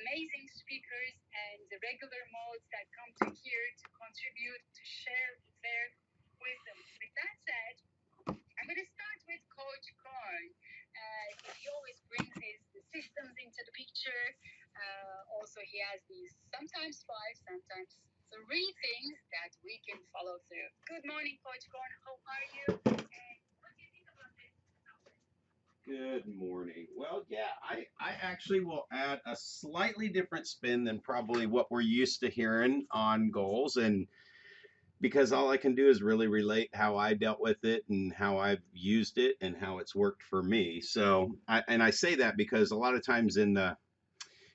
amazing speakers and the regular modes that come to here to contribute, to share their wisdom. With that said, I'm going to start with Coach Korn. He always brings his systems into the picture. Also, he has these sometimes five, sometimes three things that we can follow through. Good morning, Coach Korn. How are you? And what do you think about this topic? Good morning. Well, yeah, I actually will add a slightly different spin than probably what we're used to hearing on goals. And because all I can do is really relate how I dealt with it and how I've used it and how it's worked for me. And I say that because a lot of times in the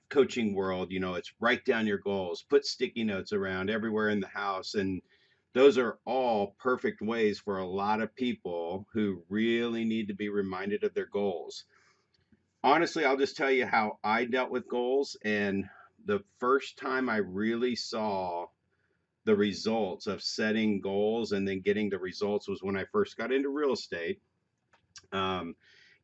coaching world, it's write down your goals, put sticky notes around everywhere in the house. And those are all perfect ways for a lot of people who really need to be reminded of their goals. Honestly, I'll just tell you how I dealt with goals. And the first time I really saw the results of setting goals and then getting the results was when I first got into real estate. Um,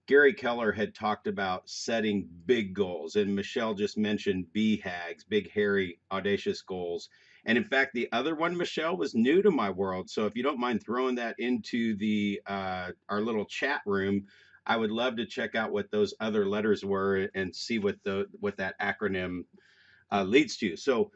Gary Keller had talked about setting big goals, and Michelle just mentioned BHAGs, big, hairy, audacious goals. And in fact, the other one, Michelle, was new to my world. So if you don't mind throwing that into the our little chat room, I would love to check out what those other letters were and see what that acronym leads to. So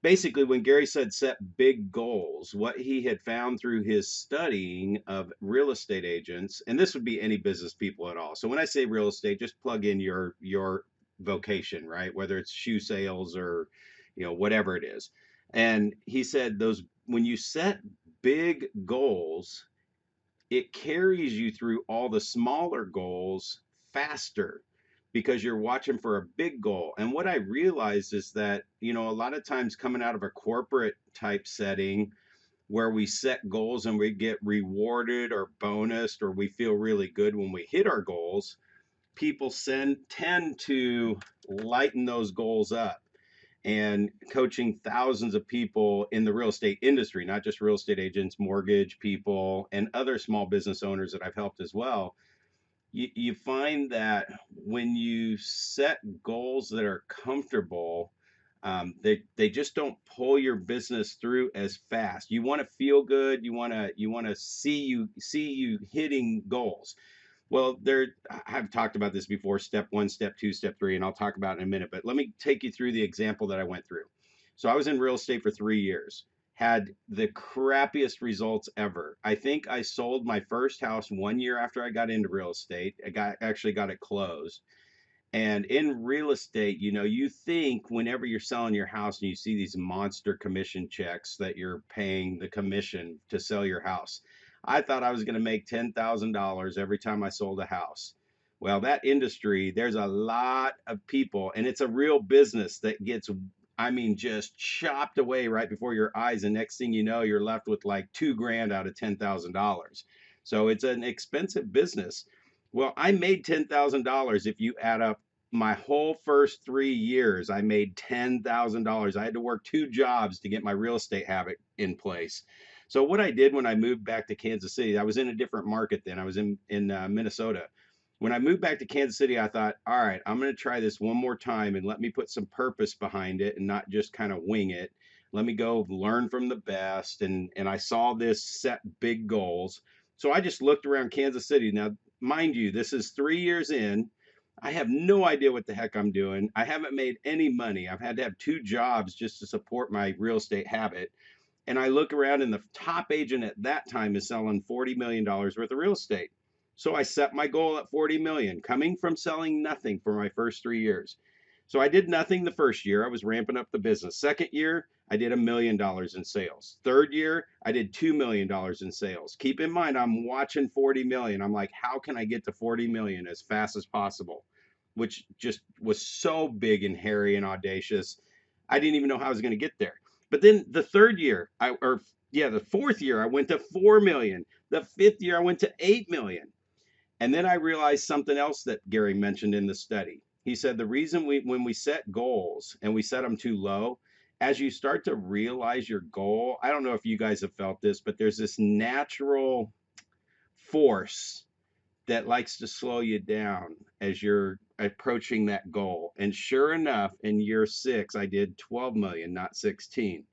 basically, when Gary said set big goals, what he had found through his studying of real estate agents, and this would be any business people at all. So when I say real estate, just plug in your vocation, right? Whether it's shoe sales or whatever it is. And he said those when you set big goals, it carries you through all the smaller goals faster because you're watching for a big goal. And what I realized is that, a lot of times coming out of a corporate type setting where we set goals and we get rewarded or bonused or we feel really good when we hit our goals, people tend to lighten those goals up. And coaching thousands of people in the real estate industry, not just real estate agents, mortgage people, and other small business owners that I've helped as well, you find that when you set goals that are comfortable, they just don't pull your business through as fast. You want to feel good. You want to see you hitting goals. Well, I've talked about this before, step one, step two, step three, and I'll talk about it in a minute, but let me take you through the example that I went through. So I was in real estate for 3 years, had the crappiest results ever. I think I sold my first house 1 year after I got into real estate. Actually got it closed. And in real estate, you think whenever you're selling your house and you see these monster commission checks that you're paying the commission to sell your house. I thought I was going to make $10,000 every time I sold a house. Well, that industry, there's a lot of people, and it's a real business that gets, I mean, just chopped away right before your eyes. And next thing you know, you're left with like 2 grand out of $10,000. So it's an expensive business. Well, I made $10,000 if you add up my whole first 3 years. I made $10,000. I had to work two jobs to get my real estate habit in place. So what I did when I moved back to Kansas City, I was in a different market then. I was in Minnesota. When I moved back to Kansas City, I thought, all right, I'm going to try this one more time and let me put some purpose behind it and not just kind of wing it. Let me go learn from the best. And I saw this set big goals. So I just looked around Kansas City. Now, mind you, this is 3 years in. I have no idea what the heck I'm doing. I haven't made any money. I've had to have two jobs just to support my real estate habit. And I look around, and the top agent at that time is selling $40 million worth of real estate. So I set my goal at 40 million, coming from selling nothing for my first 3 years. So I did nothing the first year. I was ramping up the business. Second year, I did $1 million in sales. Third year, I did $2 million in sales. Keep in mind, I'm watching 40 million. I'm like, how can I get to 40 million as fast as possible? Which just was so big and hairy and audacious. I didn't even know how I was going to get there. But then the third year, the fourth year, I went to 4 million. The fifth year, I went to 8 million. And then I realized something else that Gary mentioned in the study. He said the reason when we set goals and we set them too low, as you start to realize your goal, I don't know if you guys have felt this, but there's this natural force that likes to slow you down as you're approaching that goal. And sure enough, in year 6, I did 12 million, not 16.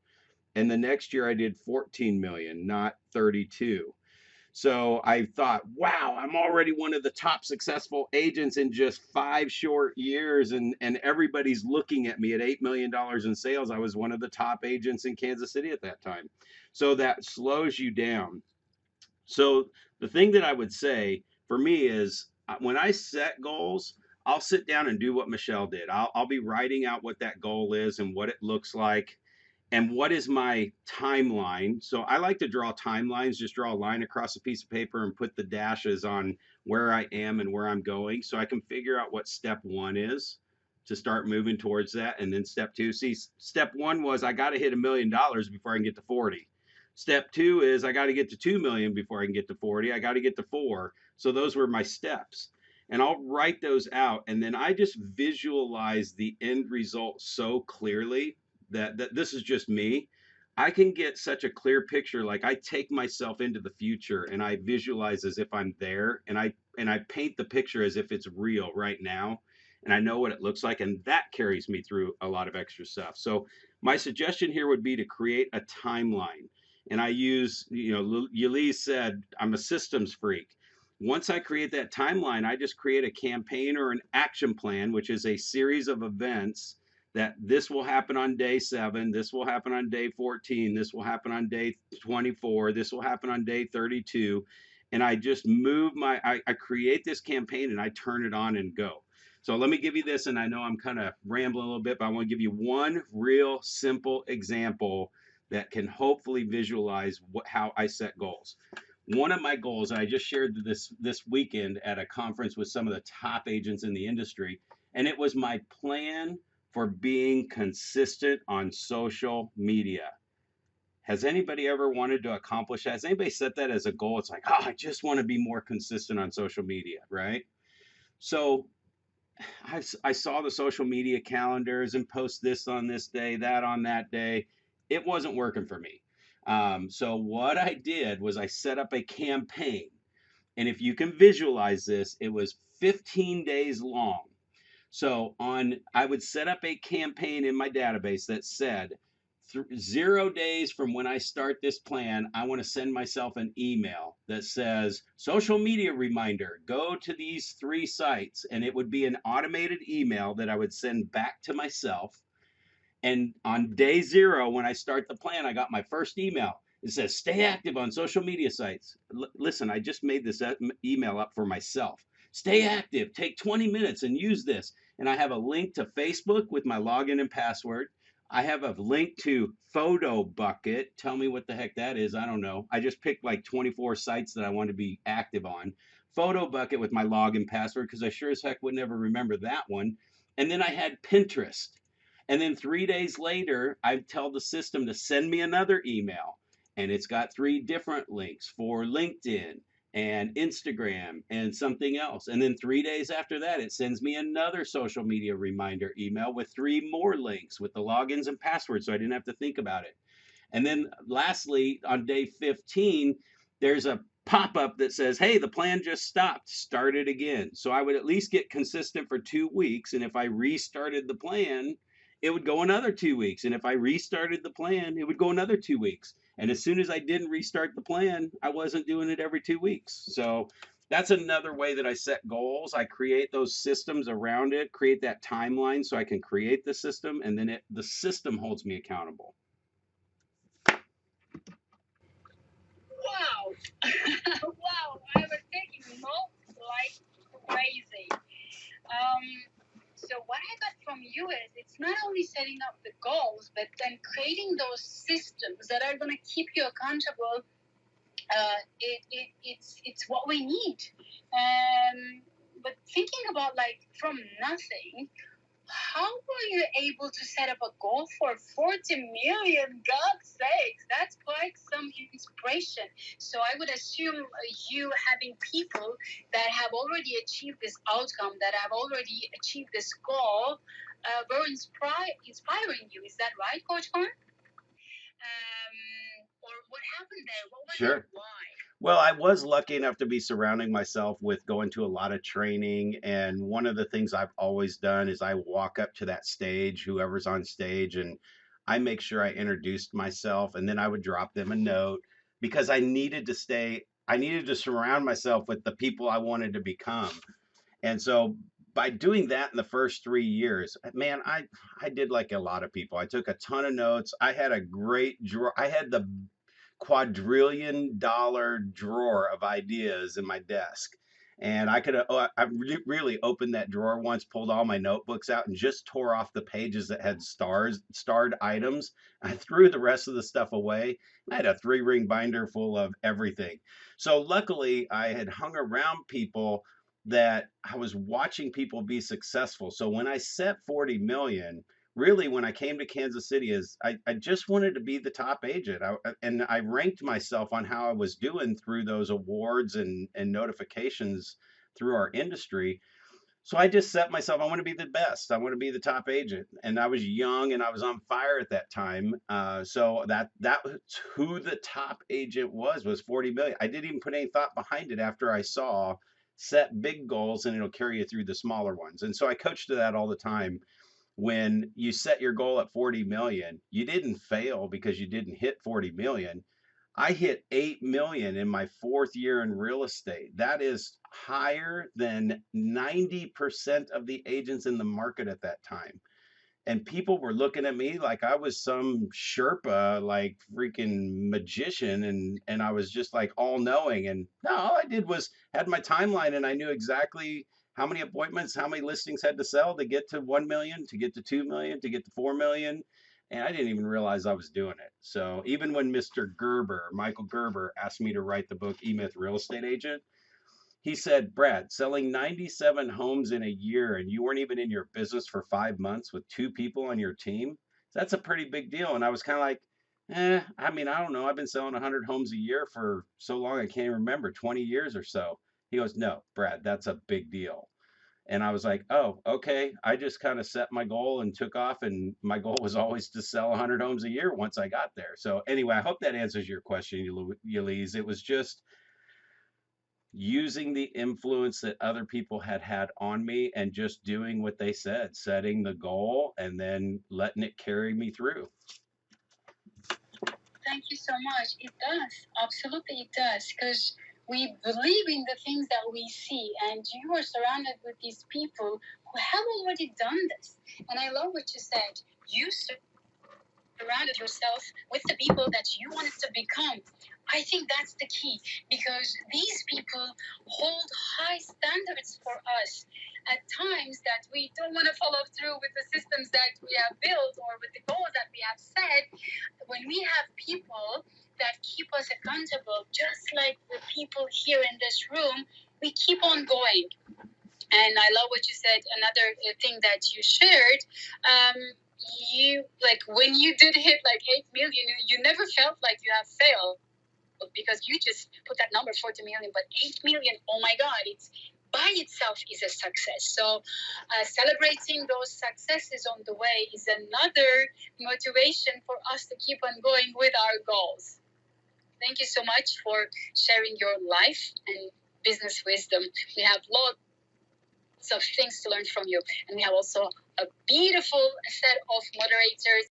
And the next year I did 14 million, not 32. So I thought, wow, I'm already one of the top successful agents in just 5 short years. And everybody's looking at me at $8 million in sales. I was one of the top agents in Kansas City at that time. So that slows you down. So the thing that I would say for me is when I set goals, I'll sit down and do what Michelle did. I'll be writing out what that goal is and what it looks like and what is my timeline. So I like to draw timelines, just draw a line across a piece of paper and put the dashes on where I am and where I'm going so I can figure out what step one is to start moving towards that. And then step two, see, step one was I got to hit $1 million before I can get to 40. Step two is I got to get to 2 million before I can get to 40. I got to get to 4. So those were my steps. And I'll write those out. And then I just visualize the end result so clearly that this is just me. I can get such a clear picture. Like I take myself into the future and I visualize as if I'm there and I paint the picture as if it's real right now. And I know what it looks like. And that carries me through a lot of extra stuff. So my suggestion here would be to create a timeline. And I use, Yulise said, I'm a systems freak. Once I create that timeline, I just create a campaign or an action plan, which is a series of events that this will happen on day 7, this will happen on day 14, this will happen on day 24, this will happen on day 32. And I just I create this campaign and I turn it on and go. So let me give you this, and I know I'm kind of rambling a little bit, but I want to give you one real simple example that can hopefully visualize how I set goals. One of my goals, and I just shared this weekend at a conference with some of the top agents in the industry, and it was my plan for being consistent on social media. Has anybody ever wanted to accomplish that? Has anybody set that as a goal? It's like, oh, I just want to be more consistent on social media, right? So I saw the social media calendars and post this on this day, that on that day. It wasn't working for me. So what I did was I set up a campaign. And if you can visualize this, it was 15 days long. So I would set up a campaign in my database that said 0 days from when I start this plan, I want to send myself an email that says social media reminder, go to these 3 sites. And it would be an automated email that I would send back to myself. And on day 0, when I start the plan, I got my first email. It says, stay active on social media sites. Listen, I just made this email up for myself. Stay active, take 20 minutes and use this. And I have a link to Facebook with my login and password. I have a link to Photo Bucket. Tell me what the heck that is. I don't know. I just picked like 24 sites that I want to be active on. Photo Bucket with my login password because I sure as heck would never remember that one. And then I had Pinterest. And then 3 days later, I tell the system to send me another email. And it's got 3 different links for LinkedIn and Instagram and something else. And then 3 days after that, it sends me another social media reminder email with 3 more links with the logins and passwords so I didn't have to think about it. And then lastly, on day 15, there's a pop up that says, hey, the plan just stopped, start it again. So I would at least get consistent for 2 weeks. And if I restarted the plan, it would go another 2 weeks. And if I restarted the plan, it would go another 2 weeks. And as soon as I didn't restart the plan, I wasn't doing it every 2 weeks. So that's another way that I set goals. I create those systems around it, create that timeline so I can create the system, and then the system holds me accountable. Wow. Wow. I was taking notes like crazy. Um, so what I got from you is it's not only setting up the goals, but then creating those systems that are going to keep you accountable. It's what we need. But thinking about like from nothing, how were you able to set up a goal for 40 million? God's sakes, that's quite some inspiration. So I would assume you having people that have already achieved this outcome, that have already achieved this goal, were inspiring you. Is that right, Coach Khan? Or what happened there? What was Sure. it? Why? Well, I was lucky enough to be surrounding myself with going to a lot of training. And one of the things I've always done is I walk up to that stage, whoever's on stage, and I make sure I introduced myself. And then I would drop them a note because I needed to surround myself with the people I wanted to become. And so by doing that in the first 3 years, man, I did like a lot of people. I took a ton of notes. I had a great drawer. I had the quadrillion-dollar drawer of ideas in my desk. And really opened that drawer once, pulled all my notebooks out, and just tore off the pages that had starred items. I threw the rest of the stuff away. I had a three-ring binder full of everything. So luckily, I had hung around people that I was watching people be successful. So when I set 40 million, really when I came to Kansas City is I just wanted to be the top agent. And I ranked myself on how I was doing through those awards and notifications through our industry. So I just set myself, I want to be the best. I want to be the top agent. And I was young and I was on fire at that time. So that was who the top agent was 40 million. I didn't even put any thought behind it after I saw set big goals and it'll carry you through the smaller ones. And so I coach to that all the time. When you set your goal at 40 million, you didn't fail because you didn't hit 40 million. I hit 8 million in my fourth year in real estate. That is higher than 90% of the agents in the market at that time. And people were looking at me like I was some Sherpa, like freaking magician, and I was just like all knowing. And no, all I did was had my timeline, and I knew exactly how many appointments, how many listings had to sell to get to 1 million, to get to 2 million, to get to 4 million. And I didn't even realize I was doing it. So even when Mr. Gerber, Michael Gerber, asked me to write the book E Myth Real Estate Agent, he said, Brad, selling 97 homes in a year and you weren't even in your business for 5 months with two people on your team, that's a pretty big deal. And I was kind of like, I mean, I don't know. I've been selling 100 homes a year for so long, I can't even remember, 20 years or so. He goes, no, Brad, that's a big deal. And I was like, oh, okay. I just kind of set my goal and took off. And my goal was always to sell 100 homes a year once I got there. So, anyway, I hope that answers your question, Elise. It was just using the influence that other people had had on me and just doing what they said, setting the goal and then letting it carry me through. Thank you so much. It does. Absolutely, it does. Because we believe in the things that we see, and you are surrounded with these people who have already done this. And I love what you said. You surrounded yourself with the people that you wanted to become. I think that's the key because these people hold high standards for us at times that we don't want to follow through with the systems that we have built or with the goals that we have set. When we have people that keep us accountable, just like the people here in this room, we keep on going. And I love what you said. Another thing that you shared, you like when you did hit like 8 million, you never felt like you have failed because you just put that number 40 million, but 8 million, oh my God, it's by itself is a success. So celebrating those successes on the way is another motivation for us to keep on going with our goals. Thank you so much for sharing your life and business wisdom. We have lots of things to learn from you, and we have also a beautiful set of moderators